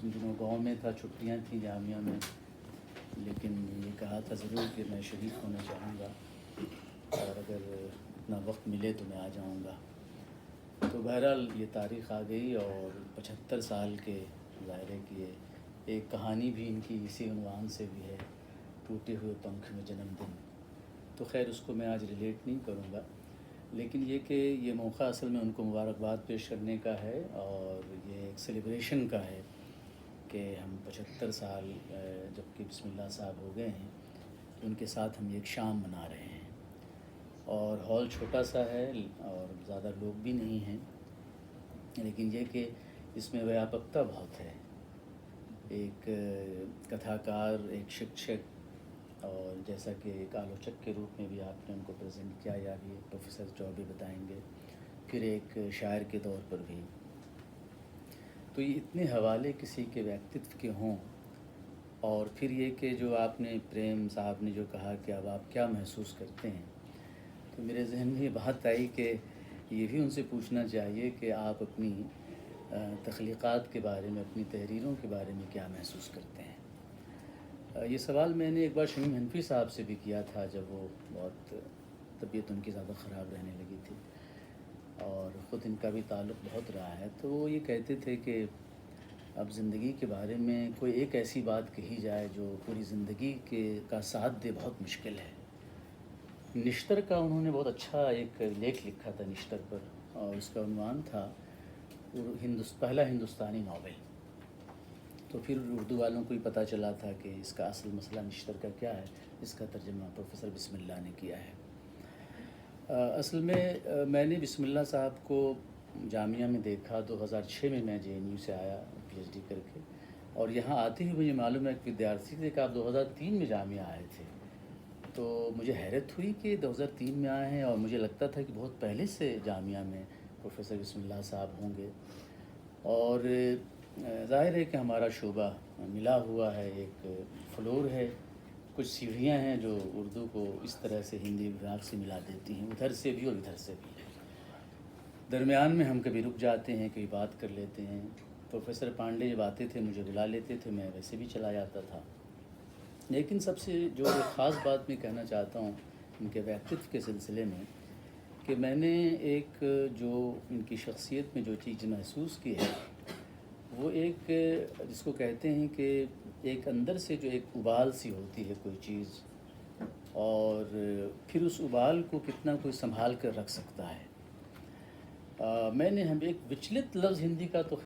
ان دنوں گاؤں میں تھا، چھٹیاں تھیں جامعہ میں، لیکن یہ کہا تھا ضرور کہ میں شریک ہونا چاہوں گا اور اگر اتنا وقت ملے تو میں آ جاؤں گا۔ تو بہرحال یہ تاریخ آ گئی اور 75 سال کے ظاہر ہے کہ یہ ایک کہانی بھی ان کی اسی عنوان سے بھی ہے، ٹوٹے ہوئے پنکھ میں جنم دن۔ تو خیر اس کو میں آج ریلیٹ نہیں کروں گا، لیکن یہ کہ یہ موقع اصل میں ان کو مبارکباد پیش کرنے کا ہے اور یہ ایک سیلیبریشن کا ہے کہ ہم 75 سال جب کہ بسم اللہ صاحب ہو گئے ہیں، ان کے ساتھ ہم ایک شام منا رہے ہیں۔ اور ہال چھوٹا سا ہے اور زیادہ لوگ بھی نہیں ہیں، لیکن یہ کہ اس میں ویاپکتا بہت ہے۔ ایک کتھاکار، ایک شکشک، اور جیسا کہ ایک آلوچک کے روپ میں بھی آپ نے ان کو پریزنٹ کیا، یا بھی پروفیسر چوبے بتائیں گے، پھر ایک شاعر کے طور پر بھی۔ تو یہ اتنے حوالے کسی کے ویکتتو کے ہوں، اور پھر یہ کہ جو آپ نے پریم صاحب نے جو کہا کہ اب آپ کیا محسوس کرتے ہیں، تو میرے ذہن میں یہ بات آئی کہ یہ بھی ان سے پوچھنا چاہیے کہ آپ اپنی تخلیقات کے بارے میں، اپنی تحریروں کے بارے میں کیا محسوس کرتے ہیں۔ یہ سوال میں نے ایک بار شمیم حنفی صاحب سے بھی کیا تھا جب وہ بہت طبیعت ان کی زیادہ خراب رہنے لگی تھی، اور خود ان کا بھی تعلق بہت رہا ہے۔ تو وہ یہ کہتے تھے کہ اب زندگی کے بارے میں کوئی ایک ایسی بات کہی جائے جو پوری زندگی کا ساتھ دے، بہت مشکل ہے۔ نشتر کا انہوں نے بہت اچھا ایک لیکھ لکھا تھا نشتر پر، اور اس کا عنوان تھا پہلا ہندوستانی ناول۔ تو پھر اردو والوں کو ہی پتہ چلا تھا کہ اس کا اصل مسئلہ نشتر کا کیا ہے، اس کا ترجمہ پروفیسر بسم اللہ نے کیا ہے۔ اصل میں میں نے بسم اللہ صاحب کو جامعہ میں دیکھا 2006 میں، میں جے این یو سے آیا پی ایچ ڈی کر کے، اور یہاں آتے ہی مجھے معلوم ہے ایک ودیارتھی تھے کہ آپ 2003 میں جامعہ آئے تھے۔ تو مجھے حیرت ہوئی کہ 2003 میں آئے ہیں، اور مجھے لگتا تھا کہ بہت پہلے سے جامعہ میں پروفیسر بسم اللہ صاحب ہوں گے۔ اور ظاہر ہے کہ ہمارا شعبہ ملا ہوا ہے، ایک فلور ہے، کچھ سیڑھیاں ہیں جو اردو کو اس طرح سے ہندی وبھاگ سے ملا دیتی ہیں، ادھر سے بھی اور ادھر سے بھی۔ درمیان میں ہم کبھی رک جاتے ہیں، کبھی بات کر لیتے ہیں۔ پروفیسر پانڈے جب آتے تھے مجھے بلا لیتے تھے، میں ویسے بھی چلا جاتا تھا۔ لیکن سب سے جو ایک خاص بات میں کہنا چاہتا ہوں ان کے ویکتتو کے سلسلے میں، کہ میں نے ایک جو ان کی شخصیت میں جو چیز محسوس کی ہے، وہ ایک جس کو کہتے ہیں کہ ایک اندر سے جو ایک ابال سی ہوتی ہے کوئی چیز، اور پھر اس ابال کو کتنا کوئی سنبھال کر رکھ سکتا ہے۔ میں نے ہم ایک وچلت لفظ ہندی کا تو